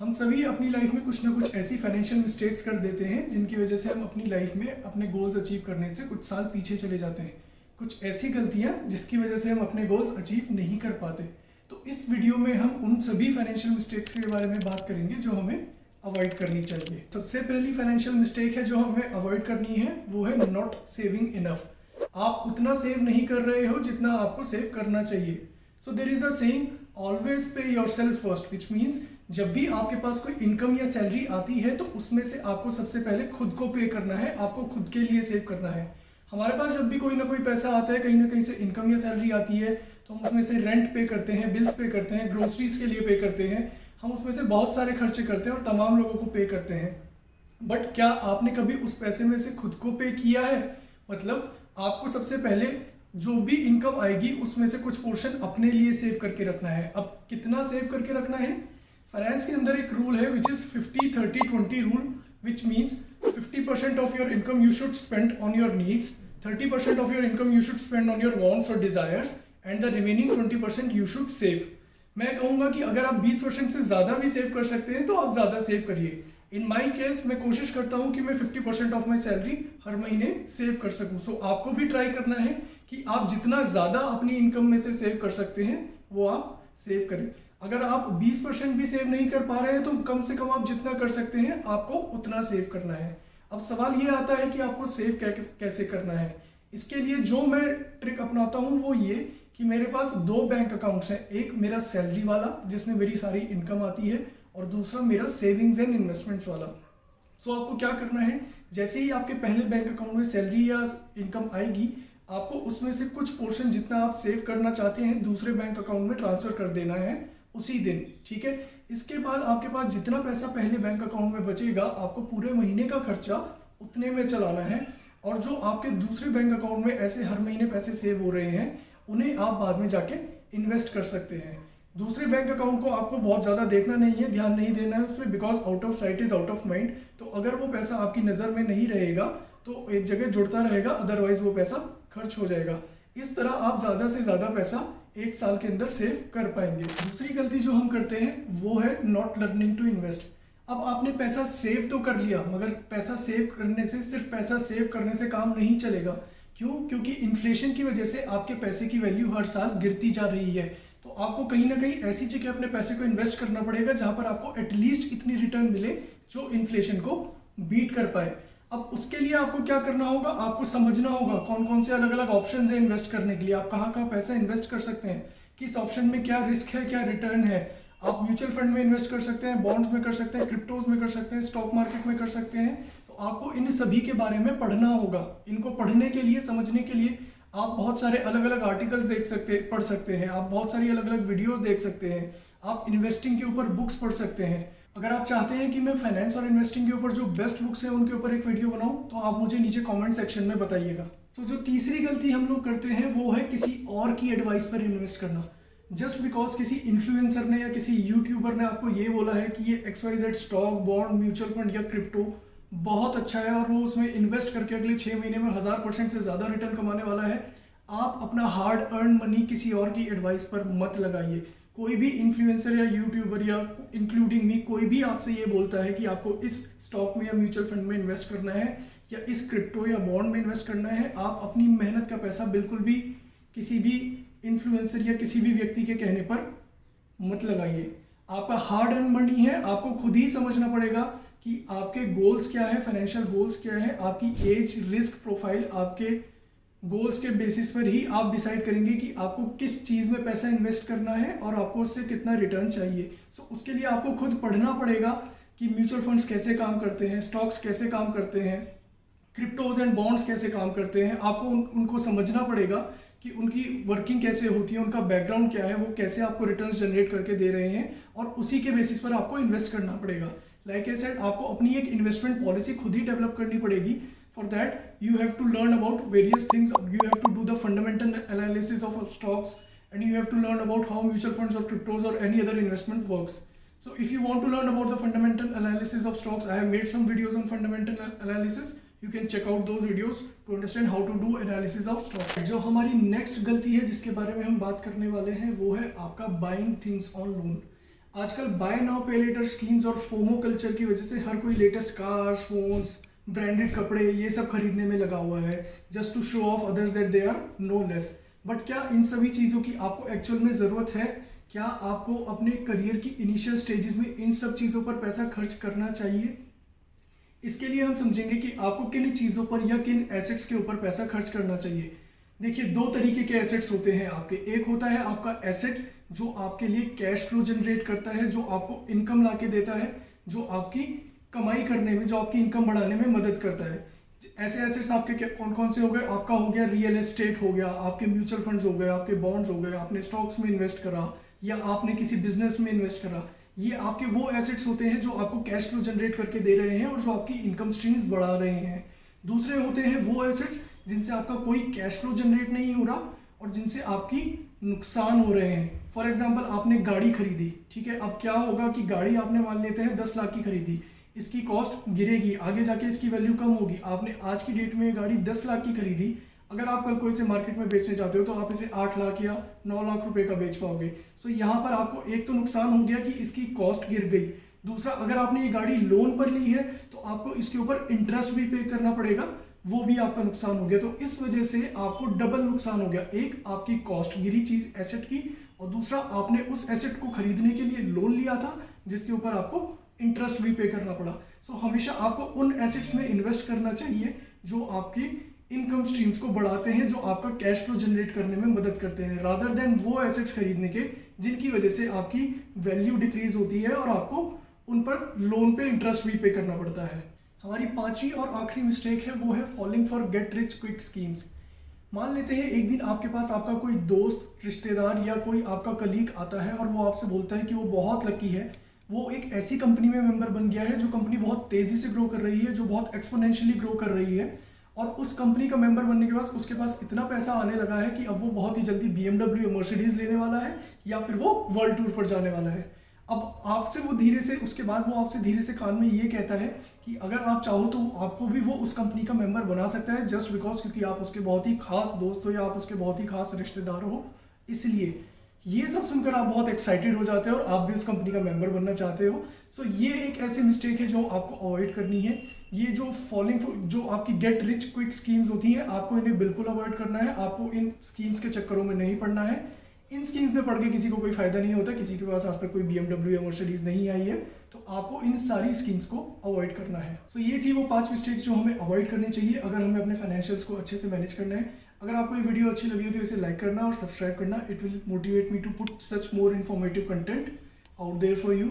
हम सभी अपनी लाइफ में कुछ ना कुछ ऐसी फाइनेंशियल मिस्टेक्स कर देते हैं जिनकी वजह से हम अपनी लाइफ में अपने गोल्स अचीव करने से कुछ साल पीछे चले जाते हैं। कुछ ऐसी गलतियां जिसकी वजह से हम अपने गोल्स अचीव नहीं कर पाते। तो इस वीडियो में हम उन सभी फाइनेंशियल मिस्टेक्स के बारे में बात करेंगे जो हमें अवॉइड करनी चाहिए। सबसे पहली फाइनेंशियल मिस्टेक है जो हमें अवॉइड करनी है, वो है नॉट सेविंग इनफ। आप उतना सेव नहीं कर रहे हो जितना आपको सेव करना चाहिए। So there is a saying, always pay yourself first, which means जब भी आपके पास कोई इनकम या सैलरी आती है तो उसमें से आपको सबसे पहले खुद को पे करना है, आपको खुद के लिए सेव करना है। हमारे पास जब भी कोई ना कोई पैसा आता है, कहीं ना कहीं से इनकम या सैलरी आती है, तो हम उसमें से रेंट पे करते हैं, बिल्स पे करते हैं, ग्रोसरीज के लिए पे करते हैं, हम उसमें से बहुत सारे खर्चे करते हैं और तमाम लोगों को पे करते हैं। बट क्या आपने कभी उस पैसे में से खुद को पे किया है? मतलब आपको सबसे पहले जो भी इनकम आएगी उसमें से कुछ पोर्शन अपने लिए सेव करके रखना है। अब कितना सेव करके रखना है? फाइनेंस के अंदर एक रूल है which is 50-30-20 rule, which means 50% of your income you should spend on your needs, 30% of your income you should spend on your wants और desires, and the remaining 20% you should save. मैं कहूंगा कि अगर आप 20% से ज्यादा भी सेव कर सकते हैं तो आप ज्यादा सेव करिए। इन माई केस मैं कोशिश करता हूं कि मैं 50% ऑफ माई सैलरी हर महीने सेव कर सकूं। सो आपको भी ट्राई करना है कि आप जितना ज्यादा अपनी इनकम में से सेव कर सकते हैं वो आप सेव करें। अगर आप 20% भी सेव नहीं कर पा रहे हैं तो कम से कम आप जितना कर सकते हैं आपको उतना सेव करना है। अब सवाल ये आता है कि आपको सेव कैसे करना है। इसके लिए जो मैं ट्रिक अपनाता हूं वो ये कि मेरे पास 2 बैंक अकाउंट्स हैं, एक मेरा सैलरी वाला जिसमें मेरी सारी इनकम आती है और दूसरा मेरा सेविंग्स एंड इन्वेस्टमेंट्स वाला। सो आपको क्या करना है, जैसे ही आपके पहले बैंक अकाउंट में सैलरी या इनकम आएगी, आपको उसमें से कुछ पोर्शन जितना आप सेव करना चाहते हैं दूसरे बैंक अकाउंट में ट्रांसफर कर देना है उसी दिन, ठीक है। इसके बाद आपके पास जितना पैसा पहले बैंक अकाउंट में बचेगा आपको पूरे महीने का खर्चा उतने में चलाना है, और जो आपके दूसरे बैंक अकाउंट में ऐसे हर महीने पैसे सेव हो रहे हैं उन्हें आप बाद में जाके इन्वेस्ट कर सकते हैं। दूसरे बैंक अकाउंट को आपको बहुत ज़्यादा देखना नहीं है, ध्यान नहीं देना है उसमें, because out of site is out of mind. तो अगर वो पैसा आपकी नज़र में नहीं रहेगा तो एक जगह जुड़ता रहेगा, अदरवाइज वो पैसा खर्च हो जाएगा। इस तरह आप ज़्यादा से ज़्यादा पैसा एक साल के अंदर सेव कर पाएंगे। दूसरी गलती जो हम करते हैं वो है नॉट लर्निंग टू इन्वेस्ट। अब आपने पैसा सेव तो कर लिया, मगर पैसा सेव करने से, सिर्फ पैसा सेव करने से काम नहीं चलेगा। क्यों? क्योंकि इन्फ्लेशन की वजह से आपके पैसे की वैल्यू हर साल गिरती जा रही है। तो आपको कहीं ना कहीं ऐसी जगह अपने पैसे को इन्वेस्ट करना पड़ेगा जहां पर आपको एटलीस्ट इतनी रिटर्न मिले जो इन्फ्लेशन को बीट कर पाए। अब उसके लिए आपको क्या करना होगा, आपको समझना होगा कौन कौन से अलग अलग ऑप्शन है इन्वेस्ट करने के लिए, आप कहाँ कहाँ पैसा इन्वेस्ट कर सकते हैं, किस ऑप्शन में क्या रिस्क है, क्या रिटर्न है। आप म्यूचुअल फंड में इन्वेस्ट कर सकते हैं, बॉन्ड्स में कर सकते हैं, क्रिप्टोज में कर सकते हैं, स्टॉक मार्केट में कर सकते हैं। तो आपको इन सभी के बारे में पढ़ना होगा। इनको पढ़ने के लिए, समझने के लिए आप बहुत सारे अलग अलग आर्टिकल्स पढ़ सकते हैं, आप बहुत सारी अलग अलग वीडियोस देख सकते हैं, आप इन्वेस्टिंग के ऊपर बुक्स पढ़ सकते हैं। अगर आप चाहते हैं कि मैं फाइनेंस और इन्वेस्टिंग के ऊपर जो बेस्ट बुक्स हैं उनके ऊपर एक वीडियो बनाऊं तो आप मुझे नीचे कमेंट सेक्शन में बताइएगा। तो जो तीसरी गलती हम लोग करते हैं वो है किसी और की एडवाइस पर इन्वेस्ट करना। जस्ट बिकॉज किसी इन्फ्लुएंसर ने या किसी यूट्यूबर ने आपको ये बोला है कि ये XYZ stock, bond, mutual fund या क्रिप्टो बहुत अच्छा है और वो उसमें इन्वेस्ट करके अगले 6 महीने में 1000% से ज़्यादा रिटर्न कमाने वाला है, आप अपना हार्ड अर्न मनी किसी और की एडवाइस पर मत लगाइए। कोई भी इन्फ्लुएंसर या यूट्यूबर या इंक्लूडिंग मी, कोई भी आपसे ये बोलता है कि आपको इस स्टॉक में या म्यूचुअल फंड में इन्वेस्ट करना है या इस क्रिप्टो या बॉन्ड में इन्वेस्ट करना है, आप अपनी मेहनत का पैसा बिल्कुल भी किसी भी इन्फ्लुएंसर या किसी भी व्यक्ति के कहने पर मत लगाइए। आपका हार्ड अर्न मनी है, आपको खुद ही समझना पड़ेगा कि आपके गोल्स क्या है, फाइनेंशियल गोल्स क्या है, आपकी एज, रिस्क प्रोफाइल, आपके गोल्स के बेसिस पर ही आप डिसाइड करेंगे कि आपको किस चीज़ में पैसा इन्वेस्ट करना है और आपको उससे कितना रिटर्न चाहिए। सो उसके लिए आपको खुद पढ़ना पड़ेगा कि म्यूचुअल फंड्स कैसे काम करते हैं, स्टॉक्स कैसे काम करते हैं, क्रिप्टोज एंड बॉन्ड्स कैसे काम करते हैं। आपको उनको समझना पड़ेगा कि उनकी वर्किंग कैसे होती है, उनका बैकग्राउंड क्या है, वो कैसे आपको रिटर्न्स जनरेट करके दे रहे हैं, और उसी के बेसिस पर आपको इन्वेस्ट करना पड़ेगा। लाइक आई सेड, आपको अपनी एक इन्वेस्टमेंट पॉलिसी खुद ही डेवलप करनी पड़ेगी। For that, you have to learn about various things. You have to do the fundamental analysis of stocks, and you have to learn about how mutual funds or cryptos or any other investment works. So if you want to learn about the fundamental analysis of stocks, I have made some videos on fundamental analysis. You can check out those videos to understand how to do analysis of stocks. जो हमारी next गलती है जिसके बारे में हम बात करने वाले हैं वो है आपका buying things on loan। आजकल बाय नाउ पे लेटर स्कीम्स और फोमो कल्चर की वजह से हर कोई लेटेस्ट कार्स, फोन्स, ब्रांडेड कपड़े ये सब खरीदने में लगा हुआ है just to show off others that they are no less. But क्या इन सभी चीज़ों की आपको एक्चुअल में ज़रूरत है? क्या आपको अपने करियर की इनिशियल स्टेजेस में इन सब चीज़ों पर पैसा खर्च करना चाहिए? इसके लिए हम समझेंगे कि आपको किन चीज़ों पर या किन एसेट्स के ऊपर पैसा खर्च करना चाहिए। देखिए, दो तरीके के एसेट्स होते हैं आपके। एक होता है आपका एसेट जो आपके लिए कैश फ्लो जनरेट करता है, जो आपको इनकम ला के देता है, जो आपकी कमाई करने में, जो आपकी इनकम बढ़ाने में मदद करता है। ऐसे एसेट्स आपके कौन कौन से हो गए? आपका हो गया रियल एस्टेट हो गया, आपके म्यूचुअल फंड्स हो गए, आपके बॉन्ड्स हो गए, आपने स्टॉक्स में इन्वेस्ट करा या आपने किसी बिजनेस में इन्वेस्ट करा। ये आपके वो एसेट्स होते हैं जो आपको कैश फ्लो जनरेट करके दे रहे हैं और जो आपकी इनकम स्ट्रीम्स बढ़ा रहे हैं। दूसरे होते हैं वो एसेट्स जिनसे आपका कोई कैश फ्लो जनरेट नहीं हो रहा और जिनसे आपकी नुकसान हो रहे हैं। फॉर एग्जाम्पल, आपने गाड़ी खरीदी, ठीक है। अब क्या होगा कि गाड़ी आपने मान लेते हैं 10 लाख की खरीदी, इसकी कॉस्ट गिरेगी, आगे जाके इसकी वैल्यू कम होगी। आपने आज की डेट में गाड़ी 10 लाख की खरीदी, अगर आप कल को इसे मार्केट में बेचने चाहते हो तो आप इसे 8 लाख या 9 लाख रुपए का बेच पाओगे। सो यहाँ पर आपको एक तो नुकसान हो गया कि इसकी कॉस्ट गिर गई। दूसरा, अगर आपने ये गाड़ी लोन पर ली है तो आपको इसके ऊपर इंटरेस्ट भी पे करना पड़ेगा, वो भी आपका नुकसान हो गया। तो इस वजह से आपको डबल नुकसान हो गया। एक, आपकी कॉस्ट गिरी चीज एसेट की, और दूसरा, आपने उस एसेट को खरीदने के लिए लोन लिया था जिसके ऊपर आपको इंटरेस्ट भी पे करना पड़ा। सो हमेशा आपको उन एसेट्स में इन्वेस्ट करना चाहिए जो आपकी इनकम स्ट्रीम्स को बढ़ाते हैं, जो आपका कैश फ्लो जनरेट करने में मदद करते हैं, रादर देन वो एसेट्स खरीदने के जिनकी वजह से आपकी वैल्यू डिक्रीज होती है और आपको उन पर लोन पे इंटरेस्ट भी पे करना पड़ता है। हमारी पांचवी और आखिरी मिस्टेक है, वो है falling for get rich quick schemes. मान लेते हैं एक दिन आपके पास आपका कोई दोस्त, रिश्तेदार या कोई आपका कलीग आता है और वो आपसे बोलता है कि वो बहुत लकी है, वो एक ऐसी कंपनी में मेंबर बन गया है जो कंपनी बहुत तेजी से ग्रो कर रही है, जो बहुत एक्सपोनेंशियली ग्रो कर रही है, और उस कंपनी का मेंबर बनने के बाद उसके पास इतना पैसा आने लगा है कि अब वो बहुत ही जल्दी BMW या मर्सिडीज लेने वाला है या फिर वो वर्ल्ड टूर पर जाने वाला है। अब आपसे वो धीरे से, उसके बाद वो आपसे धीरे से कान में ये कहता है कि अगर आप चाहो तो आपको भी वो उस कंपनी का मेंबर बना सकता है, जस्ट बिकॉज क्योंकि आप उसके बहुत ही खास दोस्त हो या आप उसके बहुत ही खास रिश्तेदार हो। इसलिए ये सब सुनकर आप बहुत एक्साइटेड हो जाते हो और आप भी उस कंपनी का मेंबर बनना चाहते हो। सो ये एक ऐसी मिस्टेक है जो आपको अवॉइड करनी है। ये जो फॉलिंग, जो आपकी गेट रिच क्विक स्कीम्स होती हैं, आपको इन्हें बिल्कुल अवॉइड करना है। आपको इन स्कीम्स के चक्करों में नहीं पड़ना है। इन स्कीम्स में पढ़ के किसी को कोई फायदा नहीं होता। किसी के पास आज तक कोई BMW या मर्सिडीज नहीं आई है, तो आपको इन सारी स्कीम्स को अवॉइड करना है। सो ये थी वो 5 मिस्टेक जो हमें अवॉइड करनी चाहिए अगर हमें अपने फाइनेंशियल्स को अच्छे से मैनेज करना है। अगर आपको ये वीडियो अच्छी लगी हो तो इसे लाइक करना और सब्सक्राइब करना। It will motivate me to put such more informative content out there for you.